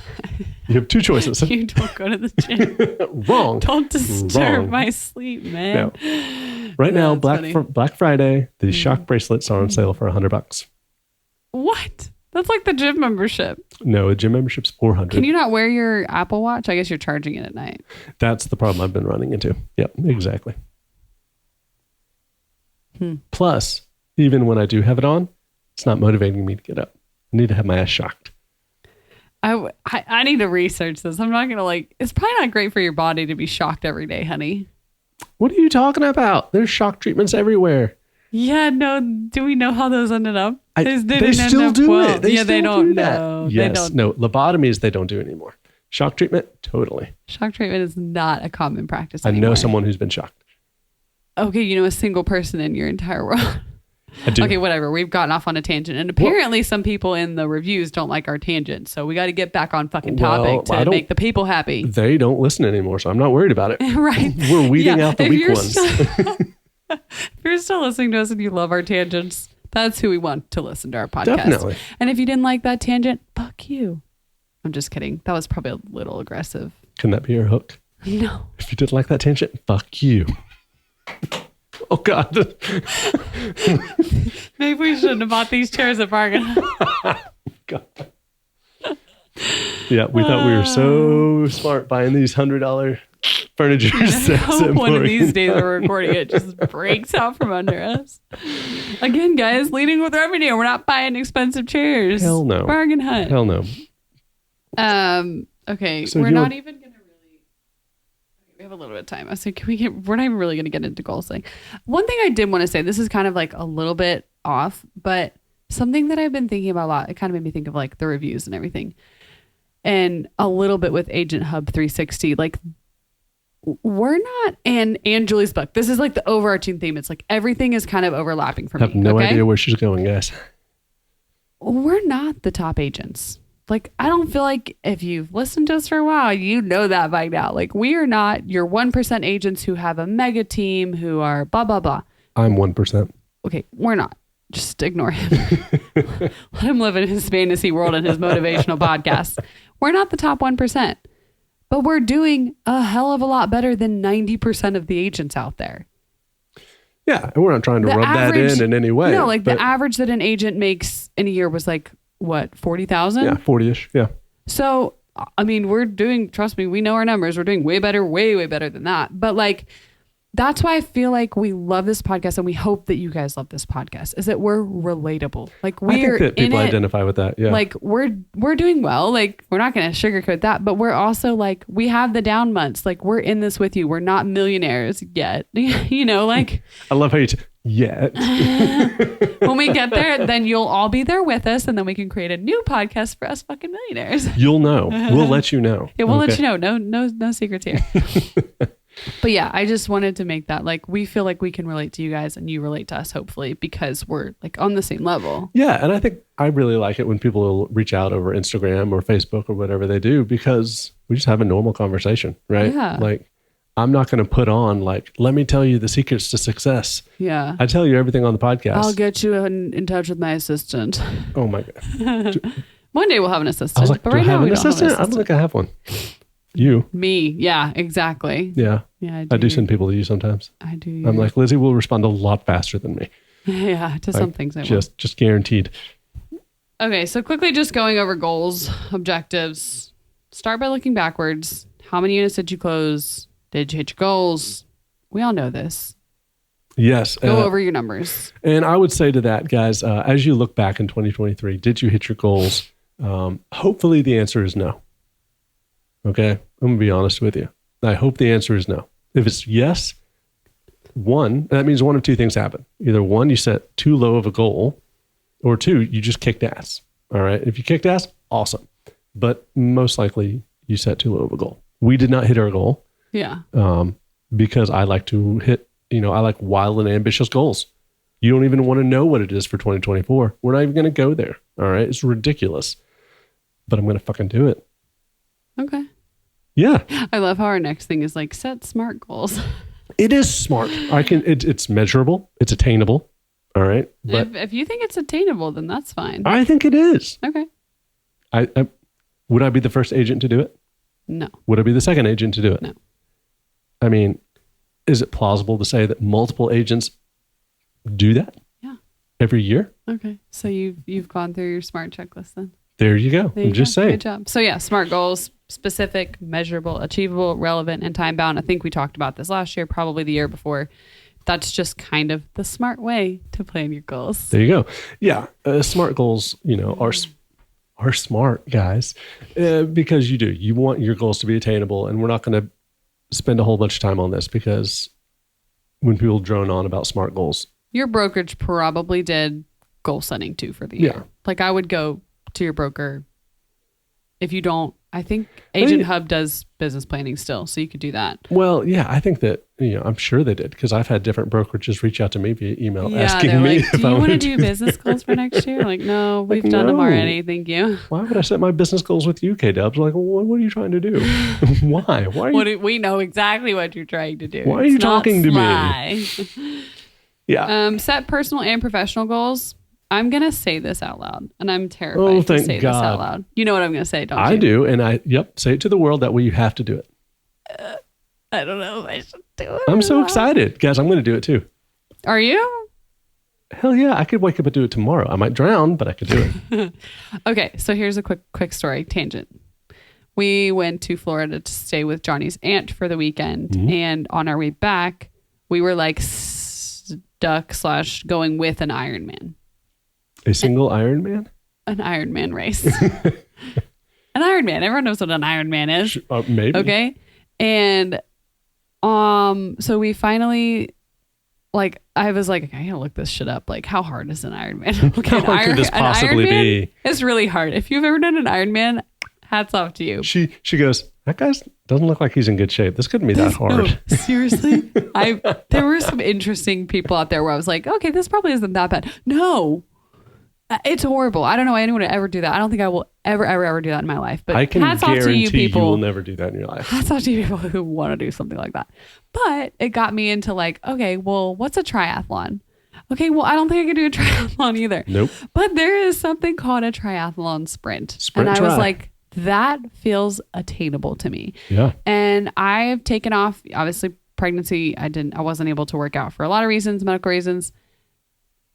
S2: You have two choices.
S1: You don't go to the gym.
S2: Wrong.
S1: Don't disturb
S2: Wrong.
S1: my sleep, man.
S2: No. Right now, Black Friday, the shock bracelets are on sale for $100.
S1: What? That's like the gym membership.
S2: No, a gym membership's $400.
S1: Can you not wear your Apple Watch? I guess you're charging it at night.
S2: That's the problem I've been running into. Yep, exactly. Plus, even when I do have it on, it's not motivating me to get up. I need to have my ass shocked.
S1: I need to research this. I'm not going to it's probably not great for your body to be shocked every day, honey.
S2: What are you talking about? There's shock treatments everywhere.
S1: Yeah, no. Do we know how those ended up?
S2: They still do it.
S1: They don't
S2: do that.
S1: know.
S2: Yes.
S1: They don't.
S2: No, lobotomies, they don't do anymore. Shock treatment, totally.
S1: Shock treatment is not a common practice
S2: I
S1: anymore.
S2: know someone who's been shocked.
S1: Okay, you know a single person in your entire world.
S2: I do.
S1: Okay, whatever. We've gotten off on a tangent. And apparently some people in the reviews don't like our tangent. So we got to get back on fucking topic to make the people happy.
S2: They don't listen anymore, so I'm not worried about it.
S1: Right.
S2: We're weeding out the weak ones.
S1: If you're still listening to us and you love our tangents, that's who we want to listen to our podcast.
S2: Definitely.
S1: And if you didn't like that tangent, fuck you. I'm just kidding. That was probably a little aggressive.
S2: Can that be your hook?
S1: No.
S2: If you didn't like that tangent, fuck you. Oh, God.
S1: Maybe we shouldn't have bought these chairs at Bargain.
S2: God. Yeah, we thought we were so smart buying these $100 furniture sets.
S1: One of these days we're recording, it just breaks out from under us. Again, guys, leading with revenue. We're not buying expensive chairs.
S2: Hell no.
S1: Bargain Hunt.
S2: Hell no.
S1: Okay,
S2: So
S1: we're not even gonna really. We have a little bit of time. I was like, we're not even really gonna get into goals. Like, one thing I did want to say. This is kind of like a little bit off, but something that I've been thinking about a lot. It kind of made me think of like the reviews and everything, and a little bit with Agent Hub 360. Like, we're not, and Julie's book. This is like the overarching theme. It's like everything is kind of overlapping for me.
S2: I have no idea where she's going, guys.
S1: We're not the top agents. Like, I don't feel like if you've listened to us for a while, you know that by now. Like, we are not your 1% agents who have a mega team who are blah, blah, blah.
S2: I'm 1%.
S1: Okay, we're not. Just ignore him. Let him live in his fantasy world and his motivational podcast. We're not the top 1%, but we're doing a hell of a lot better than 90% of the agents out there.
S2: Yeah, and we're not trying to rub that in any way.
S1: No, like the average that an agent makes in a year was like, what, 40,000?
S2: Yeah, 40-ish, yeah.
S1: So, I mean, we're doing, trust me, we know our numbers. We're doing way better, way, way better than that. But like, that's why I feel like we love this podcast and we hope that you guys love this podcast, is that we're relatable. Like, we're
S2: I think that people identify with that, yeah.
S1: Like, we're doing well. Like, we're not going to sugarcoat that, but we're also like, we have the down months. Like, we're in this with you. We're not millionaires yet. You know, like.
S2: I love how you yet.
S1: When we get there, then you'll all be there with us, and then we can create a new podcast for us fucking millionaires.
S2: You'll know. We'll let you know.
S1: Yeah, we'll let you know. No secrets here. But yeah, I just wanted to make that, like, we feel like we can relate to you guys and you relate to us, hopefully, because we're like on the same level.
S2: Yeah. And I think I really like it when people will reach out over Instagram or Facebook or whatever they do, because we just have a normal conversation, right?
S1: Yeah.
S2: Like, I'm not going to put on like, let me tell you the secrets to success.
S1: Yeah.
S2: I tell you everything on the podcast.
S1: I'll get you in touch with my assistant.
S2: Oh my God.
S1: One day we'll have an assistant.
S2: I was like,
S1: but
S2: do
S1: right
S2: I have
S1: now
S2: an assistant? I don't think I have one. You.
S1: Me. Yeah, exactly.
S2: Yeah.
S1: Yeah,
S2: I do send people to you sometimes.
S1: I do.
S2: I'm like, Lizzie will respond a lot faster than me.
S1: Yeah, to some things I will.
S2: Just guaranteed.
S1: Okay, so quickly just going over goals, objectives. Start by looking backwards. How many units did you close? Did you hit your goals? We all know this.
S2: Yes.
S1: Go over your numbers.
S2: And I would say to that, guys, as you look back in 2023, did you hit your goals? Hopefully the answer is no. Okay? I'm going to be honest with you. I hope the answer is no. If it's yes, that means one of two things happen. Either one, you set too low of a goal, or two, you just kicked ass. All right? If you kicked ass, awesome. But most likely you set too low of a goal. We did not hit our goal.
S1: Yeah.
S2: Because I like to hit, I like wild and ambitious goals. You don't even want to know what it is for 2024. We're not even going to go there. All right. It's ridiculous, but I'm going to fucking do it.
S1: Okay.
S2: Yeah.
S1: I love how our next thing is like set smart goals.
S2: It is smart. It's measurable. It's attainable. All right. But
S1: if you think it's attainable, then that's fine.
S2: I think it is.
S1: Okay.
S2: Would I be the first agent to do it?
S1: No.
S2: Would I be the second agent to do it?
S1: No.
S2: I mean, is it plausible to say that multiple agents do that?
S1: Yeah.
S2: Every year?
S1: Okay. So you've gone through your SMART checklist then.
S2: There you go. I'm just saying.
S1: Good job. So yeah, SMART goals: specific, measurable, achievable, relevant, and time bound. I think we talked about this last year, probably the year before. That's just kind of the smart way to plan your goals.
S2: There you go. Yeah. SMART goals, are smart, guys, because you want your goals to be attainable. And we're not going to spend a whole bunch of time on this, because when people drone on about SMART goals.
S1: Your brokerage probably did goal setting too for the year.
S2: Yeah.
S1: Like, I would go to your broker. If you don't, I think Agent Hub does business planning still, so you could do that.
S2: Well, yeah, I think that, I'm sure they did, because I've had different brokerages reach out to me via email asking me
S1: if I want to do business goals for next year. Like, no, we've done them already. Thank you.
S2: Why would I set my business goals with you, K-Dubs? Like, what are you trying to do? Why?
S1: We know exactly what you're trying to do.
S2: Why are you talking to me? Yeah.
S1: Set personal and professional goals. I'm going to say this out loud, and I'm terrified to
S2: thank
S1: say
S2: God.
S1: this out loud. You know what I'm going to say, don't you?
S2: I do. And say it to the world. That way you have to do it.
S1: I don't know if I should do it.
S2: I'm so excited. Guys, I'm going to do it too.
S1: Are you?
S2: Hell yeah. I could wake up and do it tomorrow. I might drown, but I could do it.
S1: Okay. So here's a quick story tangent. We went to Florida to stay with Johnny's aunt for the weekend.
S2: Mm-hmm.
S1: And on our way back, we were like stuck / going with an Ironman.
S2: A single Ironman?
S1: An Ironman race. An Ironman. Everyone knows what an Ironman is.
S2: Maybe.
S1: Okay. And so we finally, like, I was like, I gotta look this shit up. Like, how hard is an Ironman? Okay,
S2: How hard could this possibly be?
S1: It's really hard. If you've ever done an Ironman, hats off to you.
S2: She goes, that guy doesn't look like he's in good shape. This couldn't be that hard.
S1: No, seriously? There were some interesting people out there where I was like, okay, this probably isn't that bad. No. It's horrible. I don't know why anyone would ever do that. I don't think I will ever do that in my life. But
S2: I can
S1: hats off to you people.
S2: You will never do that in your life.
S1: Hats off to you people who want to do something like that. But it got me into like, okay, well, what's a triathlon? Okay, well, I don't think I can do a triathlon either.
S2: Nope.
S1: But there is something called a triathlon sprint.
S2: And
S1: I was like, that feels attainable to me.
S2: Yeah.
S1: And I've taken off, obviously, pregnancy. I wasn't able to work out for a lot of reasons, medical reasons.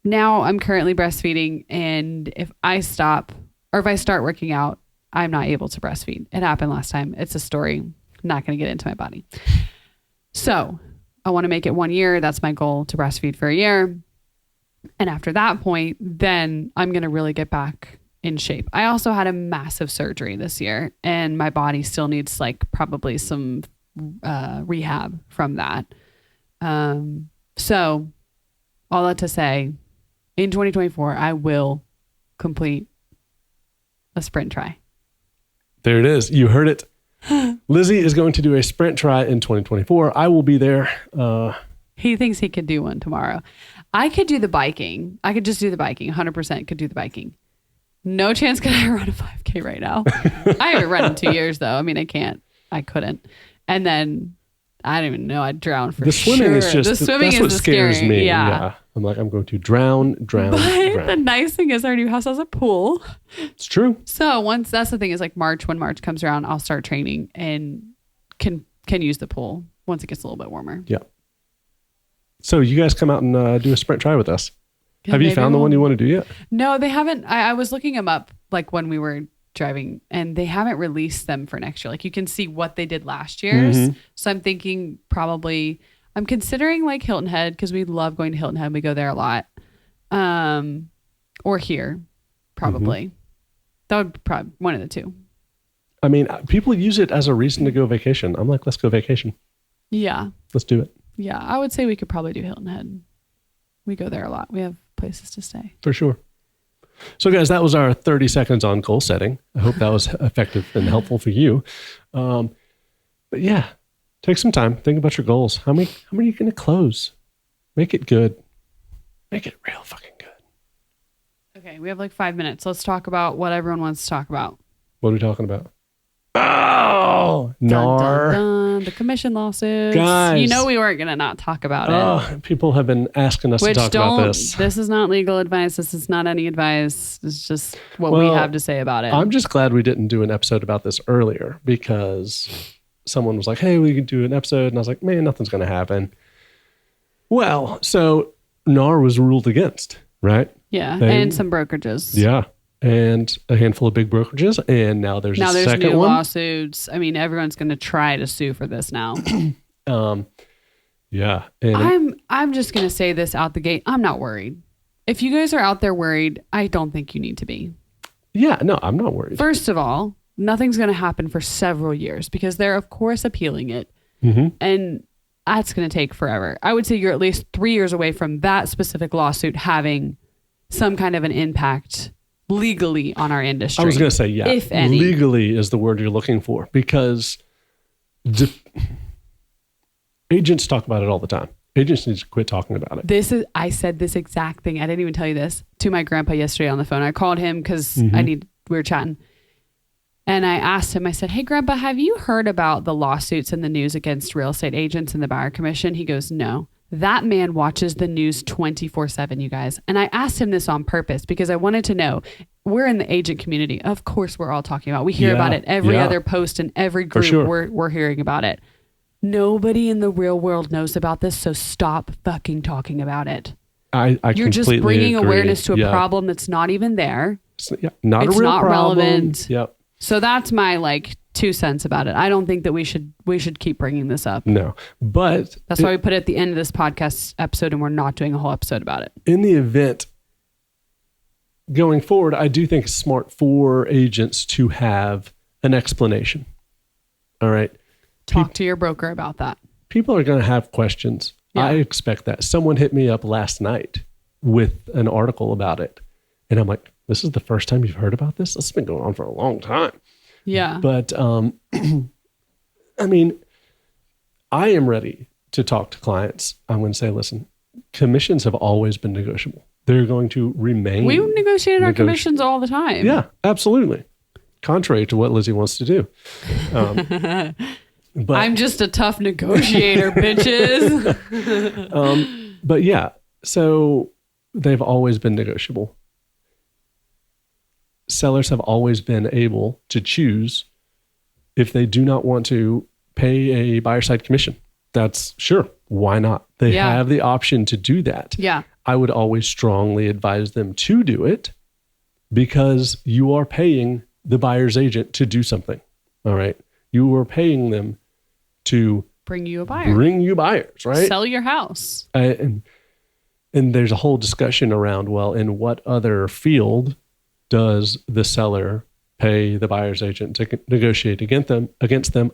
S1: Now I'm currently breastfeeding, and if I stop or if I start working out, I'm not able to breastfeed. It happened last time. It's a story. I'm not going to get into my body. So I want to make it 1 year. That's my goal, to breastfeed for a year. And after that point, then I'm going to really get back in shape. I also had a massive surgery this year, and my body still needs like probably some rehab from that. So all that to say, in 2024, I will complete a sprint try.
S2: There it is. You heard it. Lizzie is going to do a sprint try in 2024. I will be there.
S1: He thinks he could do one tomorrow. I could do the biking. I could just do the biking. 100% could do the biking. No chance could I run a 5K right now. I haven't run in 2 years, though. I mean, I couldn't. And then I don't even know. I'd drown for sure.
S2: The swimming is just,
S1: the swimming
S2: that's what scares me.
S1: Yeah.
S2: I'm like, I'm going to drown.
S1: But the nice thing is our new house has a pool.
S2: It's true.
S1: So that's the thing is like when March comes around, I'll start training and can use the pool once it gets a little bit warmer.
S2: Yeah. So you guys come out and do a sprint try with us.
S1: Yeah,
S2: have you found the one you want to do yet?
S1: No, they haven't. I was looking them up like when we were driving, and they haven't released them for next year. Like you can see what they did last year's. Mm-hmm. So I'm thinking I'm considering like Hilton Head, because we love going to Hilton Head. We go there a lot. Or here, probably. Mm-hmm. That would be probably one of the two.
S2: I mean, people use it as a reason to go vacation. I'm like, let's go vacation.
S1: Yeah.
S2: Let's do it.
S1: Yeah. I would say we could probably do Hilton Head. We go there a lot. We have places to stay.
S2: For sure. So guys, that was our 30 seconds on goal setting. I hope that was effective and helpful for you. But yeah, take some time. Think about your goals. How many are you going to close? Make it good. Make it real fucking good.
S1: Okay. We have like 5 minutes. Let's talk about what everyone wants to talk about.
S2: What are we talking about? Oh, NAR.
S1: Dun, dun, dun. The commission lawsuits.
S2: Guys.
S1: You know we weren't going to not talk about it.
S2: People have been asking us to talk about this.
S1: This is not legal advice. This is not any advice. It's just what we have to say about it.
S2: I'm just glad we didn't do an episode about this earlier, because someone was like, hey, we could do an episode. And I was like, man, nothing's going to happen. Well, so NAR was ruled against, right?
S1: Yeah. And some brokerages.
S2: Yeah. And a handful of big brokerages, and now there's a second
S1: new
S2: one.
S1: Lawsuits. I mean, everyone's going to try to sue for this now.
S2: Yeah, and
S1: I'm just going to say this out the gate. I'm not worried. If you guys are out there worried, I don't think you need to be.
S2: Yeah, no, I'm not worried.
S1: First of all, nothing's going to happen for several years because they're of course appealing it, and that's going to take forever. I would say you're at least 3 years away from that specific lawsuit having some kind of an impact legally on our industry.
S2: I was going to say, yeah,
S1: if any.
S2: Legally is the word you're looking for, because agents talk about it all the time. Agents need to quit talking about it.
S1: I said this exact thing. I didn't even tell you this to my grandpa yesterday on the phone. I called him because we were chatting, and I asked him, I said, hey grandpa, have you heard about the lawsuits in the news against real estate agents and the buyer commission? He goes, no. That man watches the news 24/7, you guys. And I asked him this on purpose because I wanted to know, we're in the agent community. Of course, we're all talking about, we hear about it every other post and every group.
S2: Sure.
S1: We're hearing about it. Nobody in the real world knows about this. So stop fucking talking about it. You're just bringing awareness to a problem that's not even there.
S2: It's not a real
S1: not
S2: problem.
S1: Relevant.
S2: Yep.
S1: So that's my 2 cents about it. I don't think that we should keep bringing this up.
S2: No, but
S1: that's why we put it at the end of this podcast episode, and we're not doing a whole episode about it.
S2: In the event going forward, I do think it's smart for agents to have an explanation. All right.
S1: Talk to your broker about that.
S2: People are going to have questions. Yeah. I expect that. Someone hit me up last night with an article about it. And I'm like, this is the first time you've heard about this? This has been going on for a long time.
S1: Yeah.
S2: But, I mean, I am ready to talk to clients. I'm going to say, listen, commissions have always been negotiable. They're going to remain.
S1: We negotiated our commissions all the time.
S2: Yeah, absolutely. Contrary to what Lizzie wants to do. But
S1: I'm just a tough negotiator, bitches.
S2: But yeah, so they've always been negotiable. Sellers have always been able to choose if they do not want to pay a buyer side commission. That's sure. Why not? They have the option to do that.
S1: Yeah.
S2: I would always strongly advise them to do it because you are paying the buyer's agent to do something. All right. You are paying them to
S1: bring you a buyer,
S2: bring you buyers, right?
S1: Sell your house.
S2: And there's a whole discussion around, well, in what other field does the seller pay the buyer's agent to negotiate against them?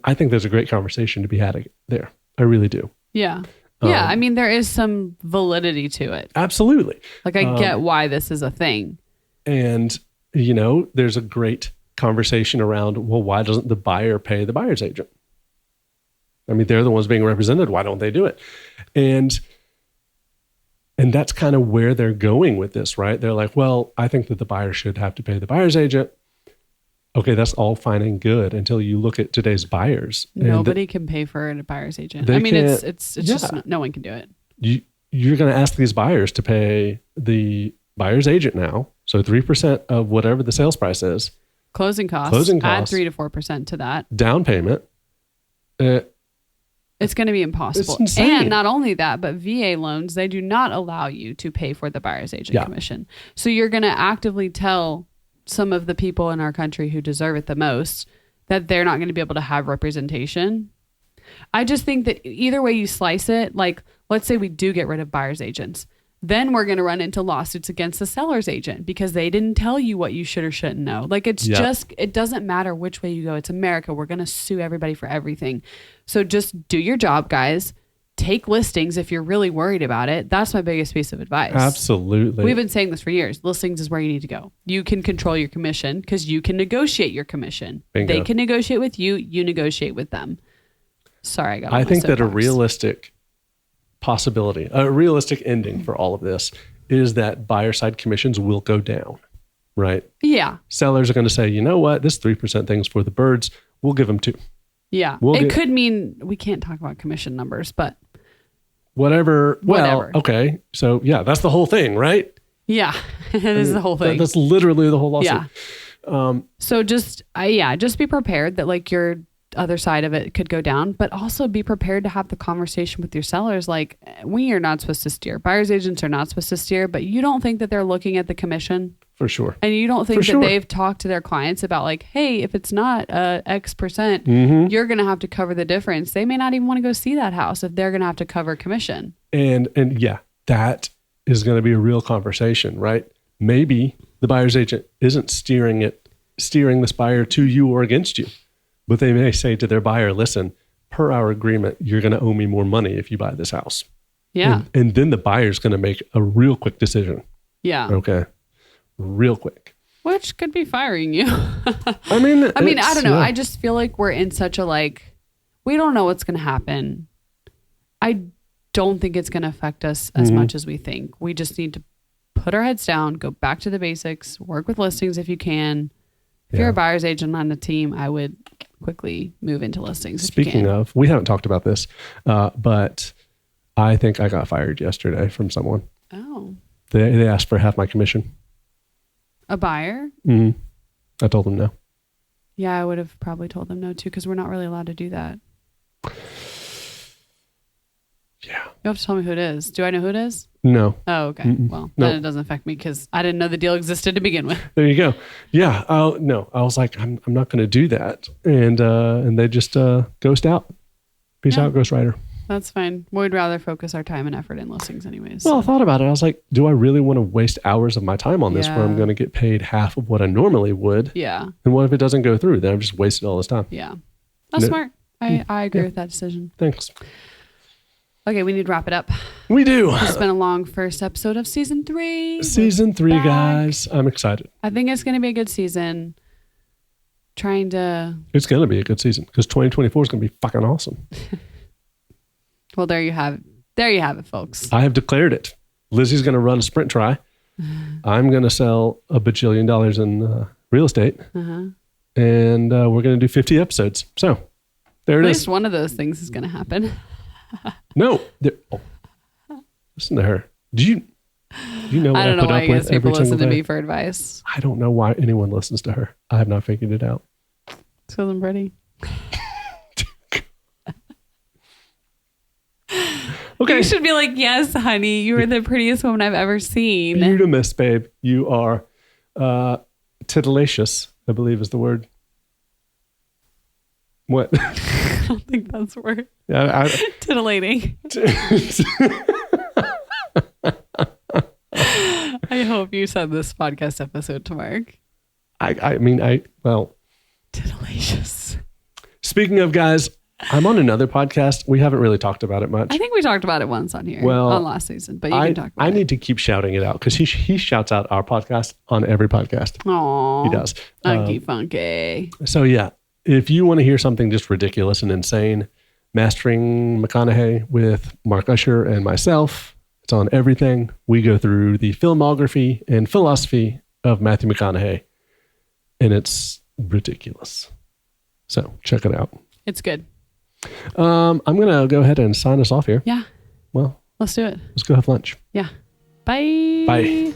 S2: I think there's a great conversation to be had there. I really do.
S1: Yeah. Yeah. I mean, there is some validity to it.
S2: Absolutely.
S1: I get why this is a thing.
S2: And, there's a great conversation around, well, why doesn't the buyer pay the buyer's agent? I mean, they're the ones being represented. Why don't they do it? And that's kind of where they're going with this, right? They're like, well, I think that the buyer should have to pay the buyer's agent. Okay, that's all fine and good until you look at today's buyers.
S1: Nobody can pay for a buyer's agent. I mean, it's just no one can do it.
S2: You're going to ask these buyers to pay the buyer's agent now. So 3% of whatever the sales price is.
S1: Closing costs. Add 3 to 4% to that.
S2: Down payment.
S1: It's going to be impossible. And not only that, but VA loans, they do not allow you to pay for the buyer's agent commission. So you're going to actively tell some of the people in our country who deserve it the most that they're not going to be able to have representation. I just think that either way you slice it, let's say we do get rid of buyer's agents, then we're going to run into lawsuits against the seller's agent because they didn't tell you what you should or shouldn't know. It doesn't matter which way you go. It's America. We're going to sue everybody for everything. So just do your job, guys. Take listings if you're really worried about it. That's my biggest piece of advice.
S2: Absolutely.
S1: We've been saying this for years. Listings is where you need to go. You can control your commission because you can negotiate your commission.
S2: Bingo.
S1: They can negotiate with you. You negotiate with them. Sorry,
S2: I think that a realistic possibility, a realistic ending for all of this is that buyer side commissions will go down, right?
S1: Yeah.
S2: Sellers are going to say, you know what? This 3% thing's for the birds. We'll give them 2.
S1: Yeah. It could mean we can't talk about commission numbers, but
S2: whatever. Well, okay. So yeah, that's the whole thing, right?
S1: Yeah. That is the whole thing.
S2: That's literally the whole lawsuit.
S1: Yeah. So just be prepared that your other side of it could go down, but also be prepared to have the conversation with your sellers. We are not supposed to steer. Buyer's agents are not supposed to steer, but you don't think that they're looking at the commission?
S2: For sure.
S1: And you don't think that they've talked to their clients about hey, if it's not X percent, you're going to have to cover the difference. They may not even want to go see that house if they're going to have to cover commission.
S2: And yeah, that is going to be a real conversation, right? Maybe the buyer's agent isn't steering this buyer to you or against you, but they may say to their buyer, listen, per our agreement, you're going to owe me more money if you buy this house.
S1: Yeah.
S2: And then the buyer's going to make a real quick decision.
S1: Yeah.
S2: Okay. Real quick.
S1: Which could be firing you.
S2: I mean,
S1: I don't know. Yeah. I just feel like we're in such a we don't know what's going to happen. I don't think it's going to affect us as much as we think. We just need to put our heads down, go back to the basics, work with listings if you can. If you're a buyer's agent on a team, I would quickly move into listings.
S2: Speaking of, we haven't talked about this, but I think I got fired yesterday from someone.
S1: Oh.
S2: They asked for half my commission.
S1: A buyer?
S2: Mm-hmm. I told them no.
S1: Yeah, I would have probably told them no too, because we're not really allowed to do that.
S2: Yeah.
S1: You have to tell me who it is. Do I know who it is?
S2: No.
S1: Oh, okay.
S2: Mm-mm.
S1: Well,
S2: No.
S1: then it doesn't affect me because I didn't know the deal existed to begin with.
S2: There you go. Yeah. No, I was like, I'm not going to do that. And they just ghost out. Peace out, ghostwriter.
S1: That's fine. We'd rather focus our time and effort in listings anyways.
S2: Well, I thought about it. I was like, do I really want to waste hours of my time on this where I'm
S1: Yeah.
S2: going to get paid half of what I normally would?
S1: Yeah.
S2: And what if it doesn't go through? Then I've just wasted all this time.
S1: Yeah. That's
S2: No.
S1: smart. I agree with that decision.
S2: Thanks.
S1: Okay, we need to wrap it up.
S2: We do.
S1: It's been a long first episode of season 3.
S2: Season 3,
S1: back.
S2: guys. I'm excited.
S1: I think it's going to be a good season. Trying to...
S2: It's going to be a good season because 2024 is going to be fucking awesome.
S1: Well, there you have it. There you have it, folks.
S2: I have declared it. Lizzie's going to run a sprint try. I'm going to sell $1 bajillion in real estate.
S1: Uh-huh.
S2: And we're going to do 50 episodes. So there
S1: At
S2: it
S1: least
S2: is.
S1: one of those things is going to happen.
S2: No. Listen to her. Do you know what
S1: I don't know
S2: put
S1: why
S2: up
S1: you guys
S2: with
S1: people
S2: every
S1: listen
S2: single
S1: to
S2: day?
S1: me for advice.
S2: I don't know why anyone listens to her. I have not figured it out.
S1: It's because I'm pretty.
S2: Okay.
S1: You should be like, yes, honey, you are the prettiest woman I've ever seen.
S2: Beautimous, babe. You are titillacious, I believe is the word. What?
S1: I don't think that's the word.
S2: Yeah,
S1: Titillating. I hope you send this podcast episode to Mark.
S2: well,
S1: Titillacious.
S2: speaking of guys, I'm on another podcast. We haven't really talked about it much.
S1: I think we talked about it once on here.
S2: Well,
S1: on last season, but you can talk about
S2: I
S1: it.
S2: need to keep shouting it out because he shouts out our podcast on every podcast.
S1: Aww.
S2: He does.
S1: Funky, funky.
S2: So yeah, if you want to hear something just ridiculous and insane, Mastering McConaughey with Mark Usher and myself, it's on everything. We go through the filmography and philosophy of Matthew McConaughey, and it's ridiculous. So check it out.
S1: It's good.
S2: I'm going to go ahead and sign us off here.
S1: Yeah.
S2: Well,
S1: Let's do it.
S2: let's go have lunch.
S1: Yeah. Bye.
S2: Bye.